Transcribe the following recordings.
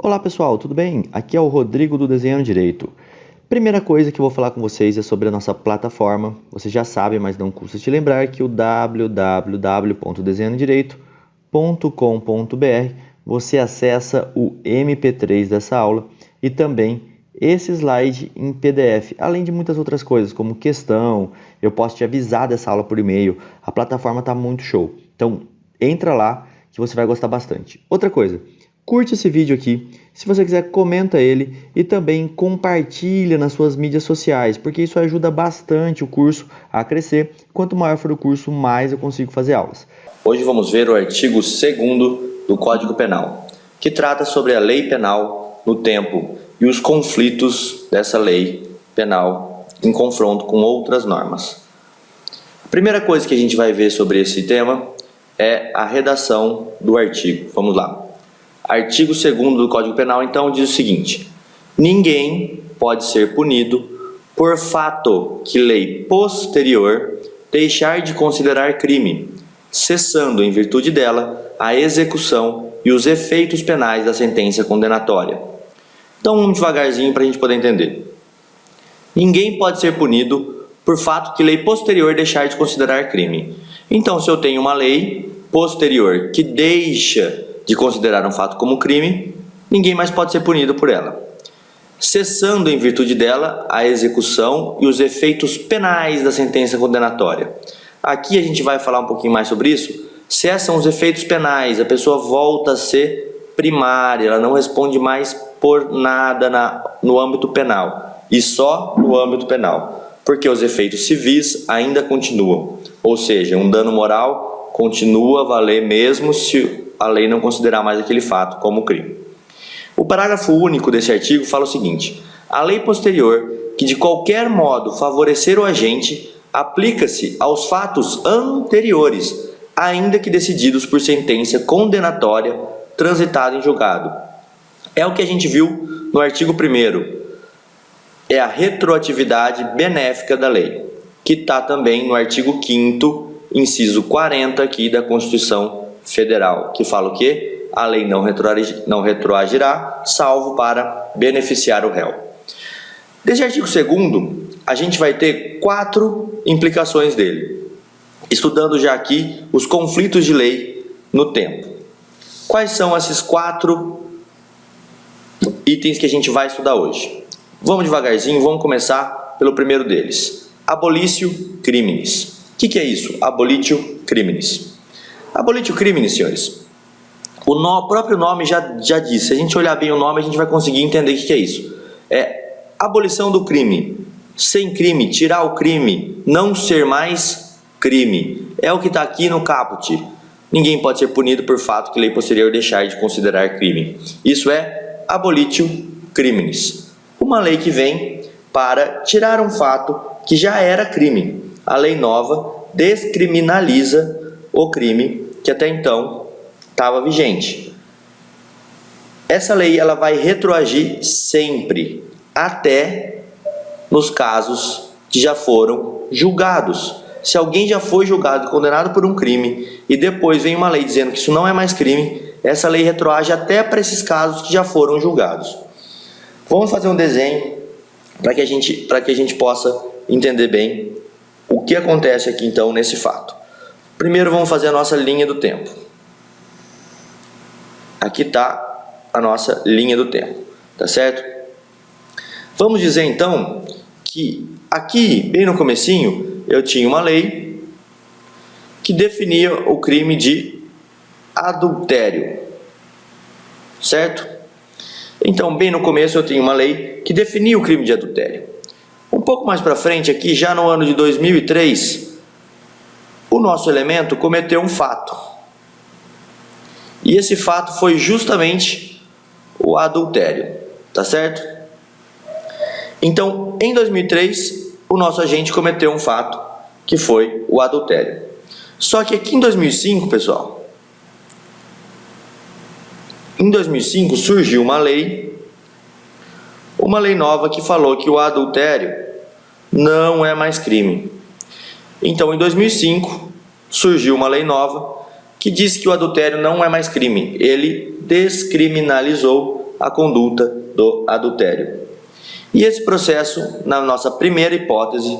Olá pessoal, tudo bem? Aqui é o Rodrigo do Desenhando Direito. Primeira coisa que eu vou falar com vocês é sobre a nossa plataforma. Vocês já sabem, mas não custa te lembrar que o www.desenhandodireito.com.br você acessa o MP3 dessa aula e também esse slide em PDF, além de muitas outras coisas, como questão, eu posso te avisar dessa aula por e-mail. A plataforma está muito show. Então, entra lá que você vai gostar bastante. Outra coisa, curte esse vídeo aqui, se você quiser comenta ele e também compartilha nas suas mídias sociais, porque isso ajuda bastante o curso a crescer. Quanto maior for o curso, mais eu consigo fazer aulas. Hoje vamos ver o artigo 2º do Código Penal, que trata sobre a lei penal no tempo e os conflitos dessa lei penal em confronto com outras normas. A primeira coisa que a gente vai ver sobre esse tema é a redação do artigo. Vamos lá. Artigo 2º do Código Penal, então, diz o seguinte: ninguém pode ser punido por fato que lei posterior deixar de considerar crime, cessando, em virtude dela, a execução e os efeitos penais da sentença condenatória. Então, vamos devagarzinho para a gente poder entender. Ninguém pode ser punido por fato que lei posterior deixar de considerar crime. Então, se eu tenho uma lei posterior que deixa de considerar um fato como crime, ninguém mais pode ser punido por ela. Cessando, em virtude dela, a execução e os efeitos penais da sentença condenatória. Aqui a gente vai falar um pouquinho mais sobre isso. Cessam os efeitos penais, a pessoa volta a ser primária, ela não responde mais por nada no âmbito penal, e só no âmbito penal, porque os efeitos civis ainda continuam, ou seja, um dano moral continua a valer mesmo se a lei não considerar mais aquele fato como crime. O parágrafo único desse artigo fala o seguinte: a lei posterior, que de qualquer modo favorecer o agente, aplica-se aos fatos anteriores, ainda que decididos por sentença condenatória transitada em julgado. É o que a gente viu no artigo 1º, é a retroatividade benéfica da lei, que está também no artigo 5º, inciso 40 aqui da Constituição Federal, que fala o quê? A lei não retroagirá, salvo para beneficiar o réu. Desse artigo 2º, a gente vai ter 4 implicações dele, estudando já aqui os conflitos de lei no tempo. Quais são esses 4 itens que a gente vai estudar hoje? Vamos devagarzinho, vamos começar pelo primeiro deles. Abolitio criminis. O que é isso? Abolitio criminis. Abolitio criminis, senhores. O próprio nome já diz. Se a gente olhar bem o nome, a gente vai conseguir entender o que é isso. É abolição do crime. Sem crime, tirar o crime, não ser mais crime. É o que está aqui no caput. Ninguém pode ser punido por fato que lei posterior deixar de considerar crime. Isso é abolitio criminis. Uma lei que vem para tirar um fato que já era crime. A lei nova descriminaliza o crime que até então estava vigente. Essa lei ela vai retroagir sempre, até nos casos que já foram julgados. Se alguém já foi julgado e condenado por um crime e depois vem uma lei dizendo que isso não é mais crime, essa lei retroage até para esses casos que já foram julgados. Vamos fazer um desenho para que a gente possa entender bem o que acontece aqui então nesse fato. Primeiro vamos fazer a nossa linha do tempo. Aqui está a nossa linha do tempo, tá certo? Vamos dizer então que aqui, bem no comecinho, eu tinha uma lei que definia o crime de adultério, certo? Então, bem no começo eu tinha uma lei que definia o crime de adultério. Um pouco mais para frente aqui, já no ano de 2003, o nosso elemento cometeu um fato. E esse fato foi justamente o adultério, tá certo? Então, em 2003, o nosso agente cometeu um fato, que foi o adultério. Só que aqui em 2005, pessoal, em 2005 surgiu uma lei nova que falou que o adultério não é mais crime. Então, em 2005, surgiu uma lei nova que diz que o adultério não é mais crime. Ele descriminalizou a conduta do adultério. E esse processo, na nossa primeira hipótese,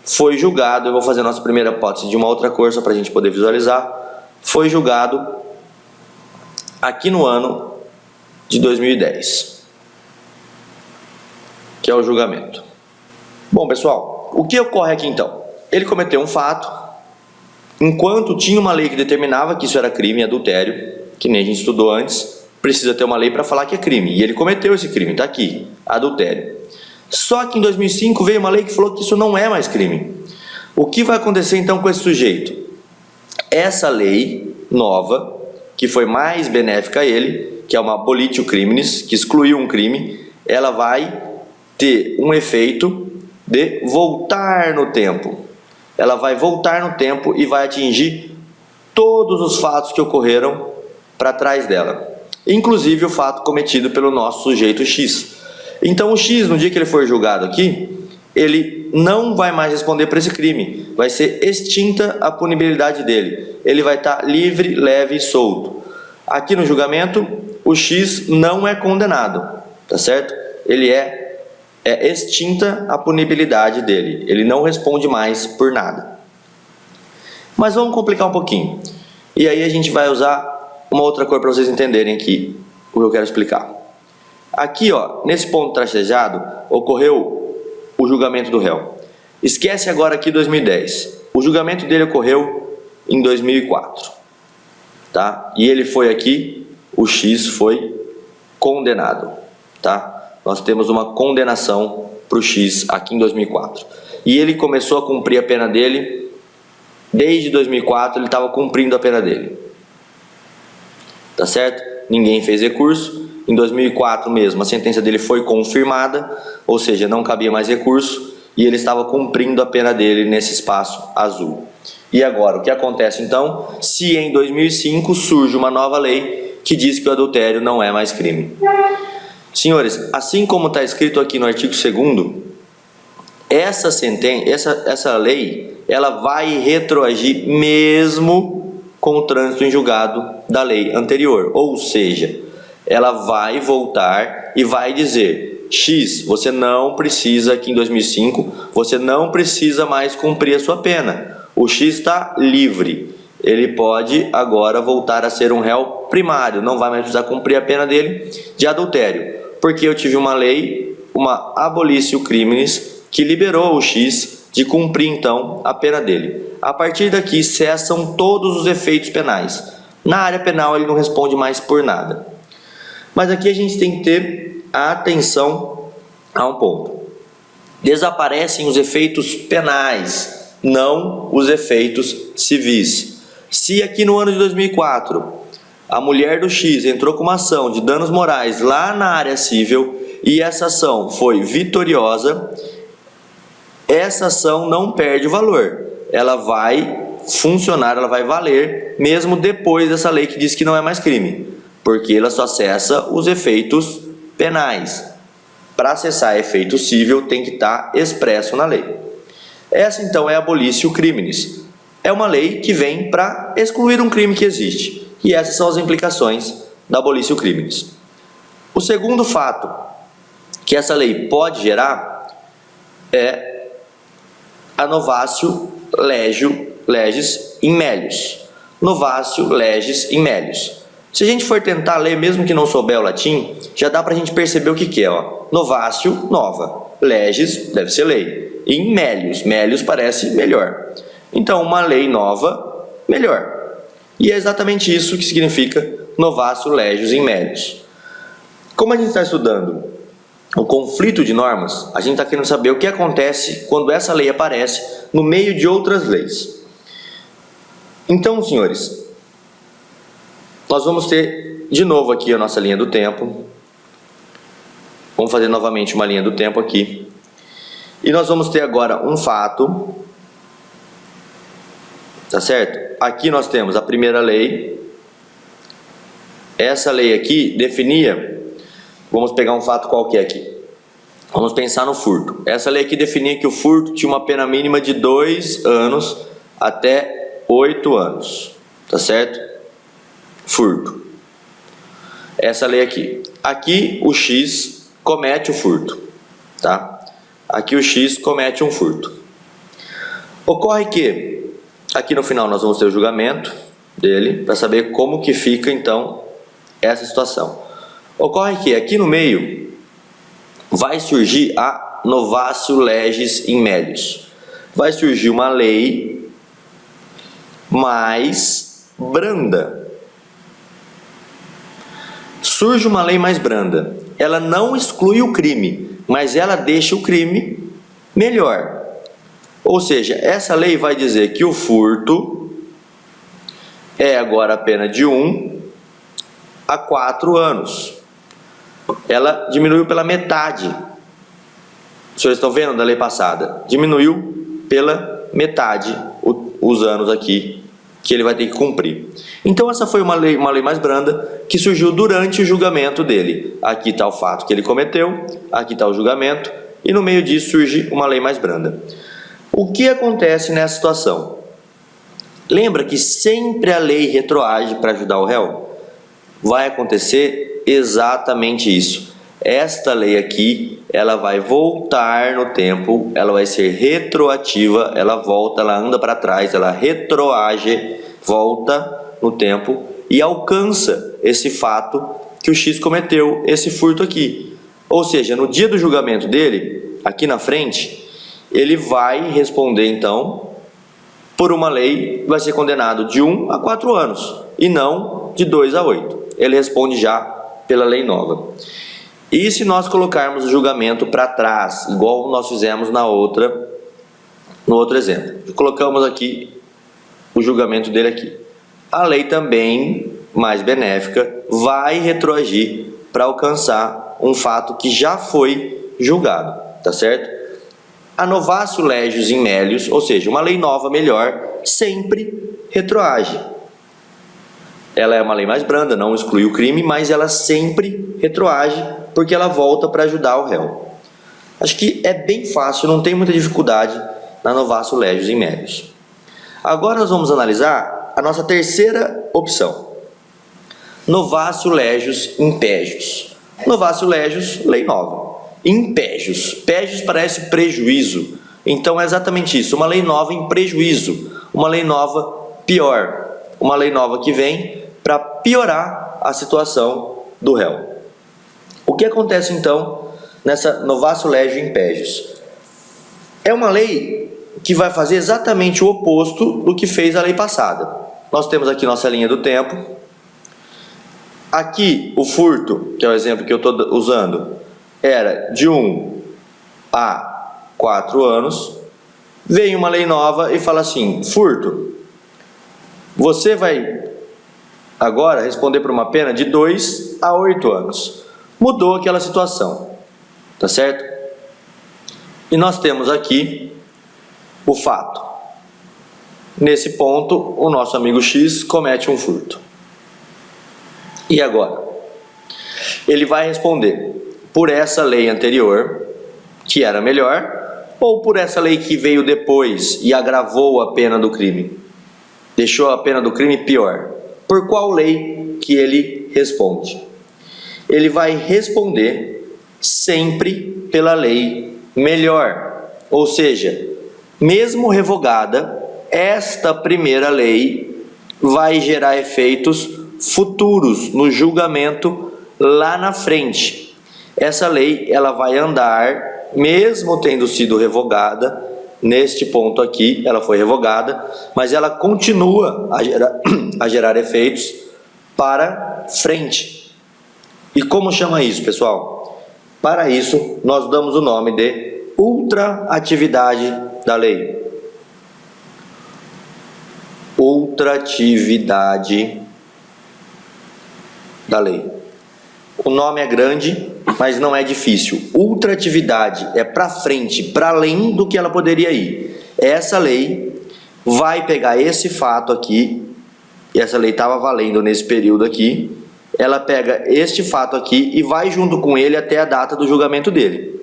foi julgado, eu vou fazer a nossa primeira hipótese de uma outra cor, só para a gente poder visualizar, foi julgado aqui no ano de 2010, que é o julgamento. Bom, pessoal, o que ocorre aqui então? Ele cometeu um fato, enquanto tinha uma lei que determinava que isso era crime, adultério, que nem a gente estudou antes, precisa ter uma lei para falar que é crime, e ele cometeu esse crime, está aqui, adultério. Só que em 2005 veio uma lei que falou que isso não é mais crime. O que vai acontecer então com esse sujeito? Essa lei nova, que foi mais benéfica a ele, que é uma abolitio criminis, que excluiu um crime, ela vai ter um efeito de voltar no tempo. Ela vai voltar no tempo e vai atingir todos os fatos que ocorreram para trás dela, inclusive o fato cometido pelo nosso sujeito X. Então o X, no dia que ele for julgado aqui, ele não vai mais responder por esse crime, vai ser extinta a punibilidade dele, ele vai estar livre, leve e solto. Aqui no julgamento, o X não é condenado, tá certo? Ele é extinta a punibilidade dele, ele não responde mais por nada. Mas vamos complicar um pouquinho, e aí a gente vai usar uma outra cor para vocês entenderem aqui o que eu quero explicar. Aqui, ó, nesse ponto tracejado, ocorreu o julgamento do réu. Esquece agora aqui 2010. O julgamento dele ocorreu em 2004. Tá? E ele foi aqui, o X foi condenado. Tá? Nós temos uma condenação para o X aqui em 2004. E ele começou a cumprir a pena dele, desde 2004 ele estava cumprindo a pena dele. Tá certo? Ninguém fez recurso. Em 2004 mesmo, a sentença dele foi confirmada, ou seja, não cabia mais recurso, e ele estava cumprindo a pena dele nesse espaço azul. E agora, o que acontece então? Se em 2005 surge uma nova lei que diz que o adultério não é mais crime. Senhores, assim como está escrito aqui no artigo 2º, essa lei, ela vai retroagir mesmo com o trânsito em julgado da lei anterior, ou seja, ela vai voltar e vai dizer: X, você não precisa, aqui em 2005, você não precisa mais cumprir a sua pena. O X está livre. Ele pode agora voltar a ser um réu primário, não vai mais precisar cumprir a pena dele de adultério. Porque eu tive uma lei, uma abolitio criminis, que liberou o X de cumprir então a pena dele. A partir daqui cessam todos os efeitos penais. Na área penal ele não responde mais por nada. Mas aqui a gente tem que ter atenção a um ponto. Desaparecem os efeitos penais, não os efeitos civis. Se aqui no ano de 2004, a mulher do X entrou com uma ação de danos morais lá na área civil e essa ação foi vitoriosa, essa ação não perde valor. Ela vai funcionar, ela vai valer, mesmo depois dessa lei que diz que não é mais crime. Porque ela só cessa os efeitos penais. Para acessar efeito civil tem que estar expresso na lei. Essa então é a abolitio criminis. É uma lei que vem para excluir um crime que existe. E essas são as implicações da abolitio criminis. O segundo fato que essa lei pode gerar é a novatio legis in melius. Novatio legis in melius. Se a gente for tentar ler, mesmo que não souber o latim, já dá para a gente perceber o que é. Ó. Novatio, nova. Legis, deve ser lei. E in melius, melius parece melhor. Então, uma lei nova, melhor. E é exatamente isso que significa novatio legis in melius. Como a gente está estudando o conflito de normas, a gente está querendo saber o que acontece quando essa lei aparece no meio de outras leis. Então, senhores, nós vamos ter de novo aqui a nossa linha do tempo. Vamos fazer novamente uma linha do tempo aqui. E nós vamos ter agora um fato. Tá certo? Aqui nós temos a primeira lei. Essa lei aqui definia... Vamos pegar um fato qualquer aqui. Vamos pensar no furto. Essa lei aqui definia que o furto tinha uma pena mínima de 2 anos até 8 anos. Tá certo? Furto. essa lei aqui. Aqui o X comete o furto, tá? Aqui o X comete um furto. Ocorre que aqui no final nós vamos ter o julgamento dele para saber como que fica então essa situação. Ocorre que aqui no meio vai surgir a novatio legis in melius. Vai surgir uma lei mais branda. Surge uma lei mais branda. Ela não exclui o crime, mas ela deixa o crime melhor. Ou seja, essa lei vai dizer que o furto é agora a pena de 1 a 4 anos. Ela diminuiu pela metade. Os senhores estão vendo da lei passada? Diminuiu pela metade os anos aqui que ele vai ter que cumprir. Então essa foi uma lei mais branda que surgiu durante o julgamento dele. Aqui está o fato que ele cometeu, aqui está o julgamento, e no meio disso surge uma lei mais branda. O que acontece nessa situação? Lembra que sempre a lei retroage para ajudar o réu? Vai acontecer exatamente isso. Esta lei aqui, ela vai voltar no tempo, ela vai ser retroativa, ela volta, ela anda para trás, ela retroage, volta no tempo e alcança esse fato que o X cometeu, esse furto aqui. Ou seja, no dia do julgamento dele, aqui na frente, ele vai responder então por uma lei, vai ser condenado de 1 a 4 anos e não de 2 a 8. Ele responde já pela lei nova. E se nós colocarmos o julgamento para trás, igual nós fizemos no outro exemplo, colocamos aqui o julgamento dele aqui. A lei também, mais benéfica, vai retroagir para alcançar um fato que já foi julgado, tá certo? A novatio legis in melius, ou seja, uma lei nova melhor, sempre retroage. Ela é uma lei mais branda, não exclui o crime, mas ela sempre retroage, porque ela volta para ajudar o réu. Acho que é bem fácil, não tem muita dificuldade na novatio legis in melius. Agora nós vamos analisar a nossa terceira opção. Novatio legis in pejus. Novatio legis, lei nova. In pejus. Pejus parece prejuízo. Então é exatamente isso, uma lei nova em prejuízo. Uma lei nova pior. Uma lei nova que vem para piorar a situação do réu. O que acontece então nessa novatio legis in pejus? É uma lei que vai fazer exatamente o oposto do que fez a lei passada. Nós temos aqui nossa linha do tempo. Aqui o furto, que é o exemplo que eu estou usando, era de 1 a 4 anos. Vem uma lei nova e fala assim: furto, você vai agora responder por uma pena de 2 a 8 anos. Mudou aquela situação, tá certo? E nós temos aqui o fato. Nesse ponto, o nosso amigo X comete um furto. E agora? Ele vai responder por essa lei anterior, que era melhor, ou por essa lei que veio depois e agravou a pena do crime? Deixou a pena do crime pior. Por qual lei que ele responde? Ele vai responder sempre pela lei melhor. Ou seja, mesmo revogada, esta primeira lei vai gerar efeitos futuros no julgamento lá na frente. Essa lei ela vai andar, mesmo tendo sido revogada, neste ponto aqui ela foi revogada, mas ela continua a gerar efeitos para frente. E como chama isso, pessoal? Para isso, nós damos o nome de ultraatividade da lei. Ultraatividade da lei. O nome é grande, mas não é difícil. Ultraatividade é para frente, para além do que ela poderia ir. Essa lei vai pegar esse fato aqui, e essa lei estava valendo nesse período aqui, ela pega este fato aqui e vai junto com ele até a data do julgamento dele.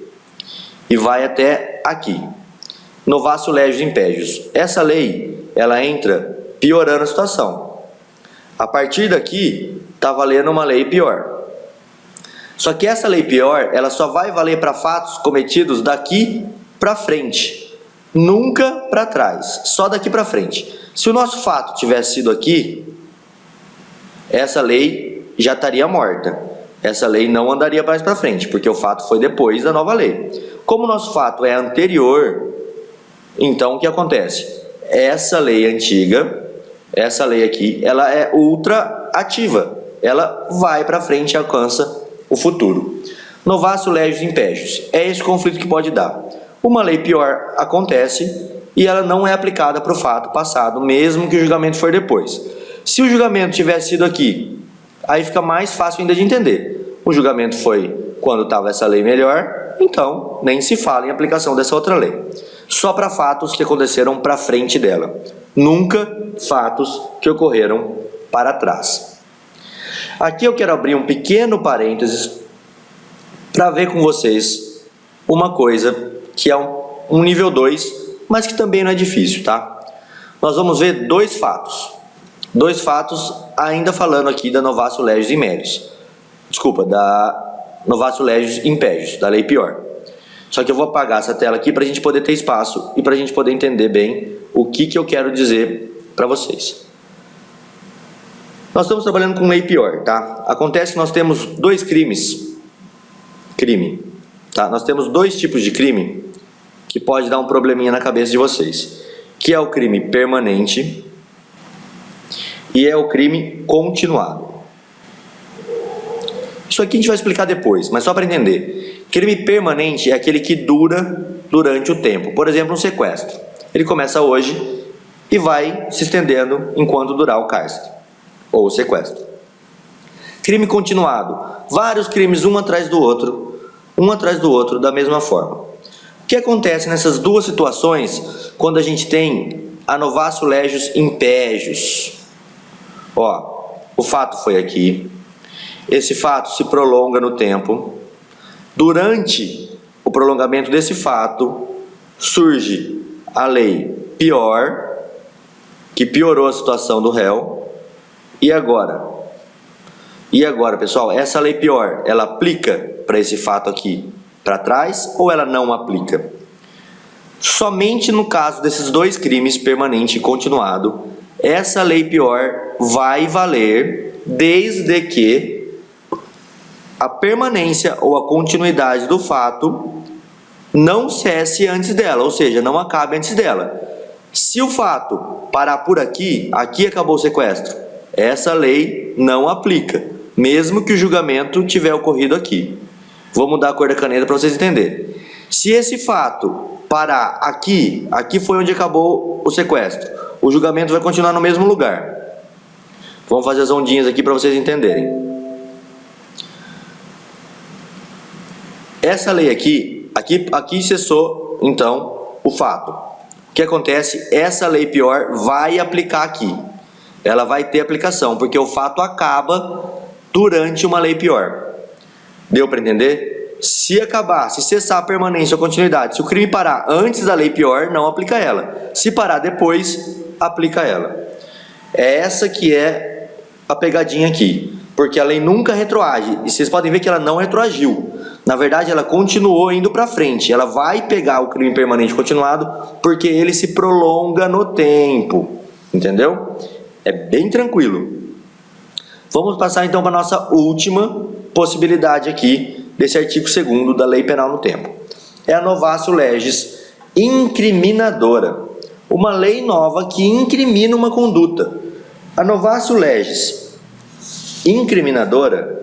E vai até aqui. Novatio legis in pejus. Essa lei, ela entra piorando a situação. A partir daqui, está valendo uma lei pior. Só que essa lei pior, ela só vai valer para fatos cometidos daqui para frente, nunca para trás, só daqui para frente. Se o nosso fato tivesse sido aqui, essa lei já estaria morta. Essa lei não andaria mais para frente, porque o fato foi depois da nova lei. Como o nosso fato é anterior, então o que acontece? Essa lei antiga, essa lei aqui, ela é ultra ativa. Ela vai para frente e alcança o futuro. Novatio legis impégios. É esse conflito que pode dar. Uma lei pior acontece e ela não é aplicada para o fato passado, mesmo que o julgamento for depois. Se o julgamento tivesse sido aqui, aí fica mais fácil ainda de entender. O julgamento foi quando estava essa lei melhor, então nem se fala em aplicação dessa outra lei. Só para fatos que aconteceram para frente dela. Nunca fatos que ocorreram para trás. Aqui eu quero abrir um pequeno parênteses para ver com vocês uma coisa que é um nível 2, mas que também não é difícil, tá? Nós vamos ver dois fatos. Dois fatos ainda falando aqui da Novatio legis impégios. Desculpa, da Novatio legis impégios, da lei pior. Só que eu vou apagar essa tela aqui para a gente poder ter espaço e para a gente poder entender bem o que eu quero dizer para vocês. Nós estamos trabalhando com lei pior, tá? Acontece que nós temos dois crimes. Tá? Nós temos dois tipos de crime que pode dar um probleminha na cabeça de vocês. Que é o crime permanente e é o crime continuado. Isso aqui a gente vai explicar depois, mas só para entender. Crime permanente é aquele que dura durante o tempo. Por exemplo, um sequestro. Ele começa hoje e vai se estendendo enquanto durar o cárcere ou o sequestro. Crime continuado. Vários crimes um atrás do outro, da mesma forma. O que acontece nessas duas situações quando a gente tem a Novatio legis impégios? Ó, o fato foi aqui. Esse fato se prolonga no tempo. Durante o prolongamento desse fato, surge a lei pior, que piorou a situação do réu. E agora? Pessoal, essa lei pior, ela aplica para esse fato aqui para trás ou ela não aplica? Somente no caso desses dois crimes, permanente e continuado, essa lei pior vai valer desde que a permanência ou a continuidade do fato não cesse antes dela, ou seja, não acabe antes dela. Se o fato parar por aqui, aqui acabou o sequestro, essa lei não aplica, mesmo que o julgamento tiver ocorrido aqui. Vou mudar a cor da caneta para vocês entenderem. Se esse fato parar aqui, aqui foi onde acabou o sequestro, o julgamento vai continuar no mesmo lugar. Vamos fazer as ondinhas aqui para vocês entenderem. Essa lei aqui cessou, então, o fato. O que acontece? Essa lei pior vai aplicar aqui. Ela vai ter aplicação, porque o fato acaba durante uma lei pior. Deu para entender? Se acabar, se cessar a permanência ou continuidade, se o crime parar antes da lei pior, não aplica ela. Se parar depois, aplica ela. É essa que é a pegadinha aqui, porque a lei nunca retroage. E vocês podem ver que ela não retroagiu. Na verdade, ela continuou indo para frente. Ela vai pegar o crime permanente continuado porque ele se prolonga no tempo. Entendeu? É bem tranquilo. Vamos passar então para a nossa última possibilidade aqui desse artigo 2º da Lei Penal no Tempo. É a Novatio legis incriminadora. Uma lei nova que incrimina uma conduta. A Novatio legis incriminadora,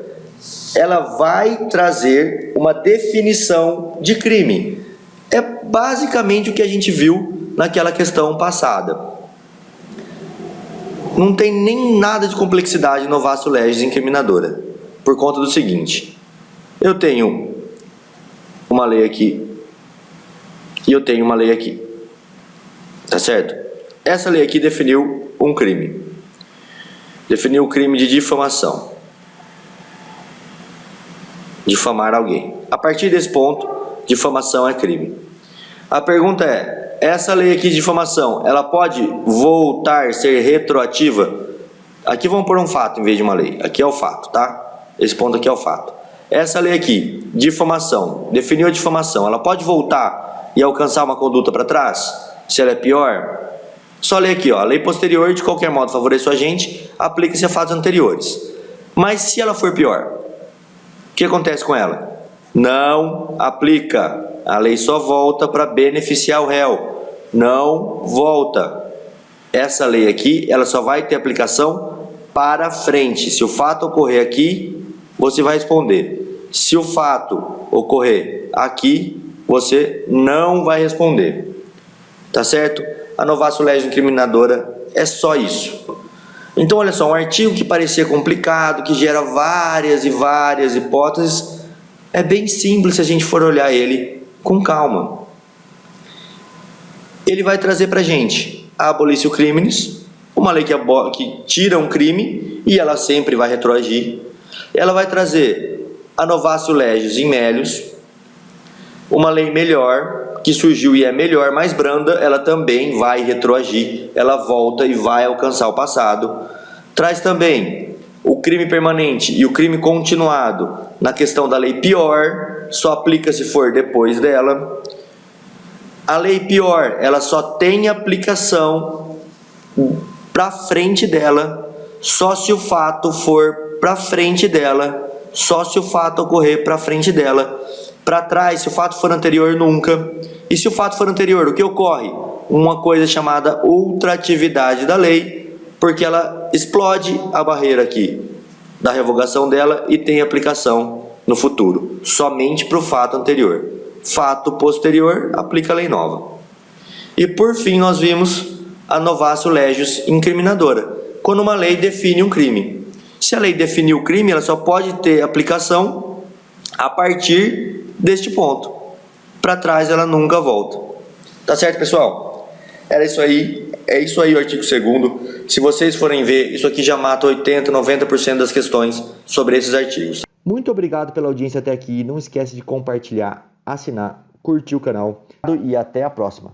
ela vai trazer uma definição de crime. É basicamente o que a gente viu naquela questão passada. Não tem nem nada de complexidade no Novatio legis incriminadora, por conta do seguinte: eu tenho uma lei aqui e eu tenho uma lei aqui, tá certo? Essa lei aqui definiu um crime, definiu o crime de difamação, difamar alguém. A partir desse ponto, difamação é crime. A pergunta é: essa lei aqui de difamação, ela pode voltar a ser retroativa? Aqui vamos pôr um fato em vez de uma lei. Aqui é o fato, tá? Esse ponto aqui é o fato. essa lei aqui, difamação, definiu a difamação, ela pode voltar e alcançar uma conduta para trás? Se ela é pior? Só ler aqui, ó, a lei posterior de qualquer modo favorece o agente, aplica-se a fatos anteriores. Mas se ela for pior, o que acontece com ela? Não aplica. A lei só volta para beneficiar o réu. Não volta. Essa lei aqui, ela só vai ter aplicação para frente. Se o fato ocorrer aqui, você vai responder. Se o fato ocorrer aqui, você não vai responder. Tá certo? A novatio legis incriminadora é só isso. Então, olha só, um artigo que parecia complicado, que gera várias e várias hipóteses, é bem simples se a gente for olhar ele com calma. Ele vai trazer para a gente a abolitio criminis, uma lei que tira um crime e ela sempre vai retroagir. Ela vai trazer a novatio legis in melius, uma lei melhor, que surgiu e é melhor, mais branda, ela também vai retroagir, ela volta e vai alcançar o passado. Traz também o crime permanente e o crime continuado na questão da lei pior, só aplica se for depois dela. A lei pior, ela só tem aplicação para frente dela, só se o fato for para frente dela, só se o fato ocorrer para frente dela. Para trás, se o fato for anterior, nunca. E se o fato for anterior, o que ocorre? Uma coisa chamada ultratividade da lei, porque ela explode a barreira aqui da revogação dela e tem aplicação no futuro, somente para o fato anterior. Fato posterior, aplica a lei nova. E por fim, nós vimos a novatio legis incriminadora, quando uma lei define um crime. Se a lei definiu o crime, ela só pode ter aplicação a partir deste ponto. Para trás ela nunca volta. Tá certo, pessoal? Era isso aí. É isso aí o artigo 2º. Se vocês forem ver, isso aqui já mata 80, 90% das questões sobre esses artigos. Muito obrigado pela audiência até aqui. Não esquece de compartilhar, assinar, curtir o canal e até a próxima.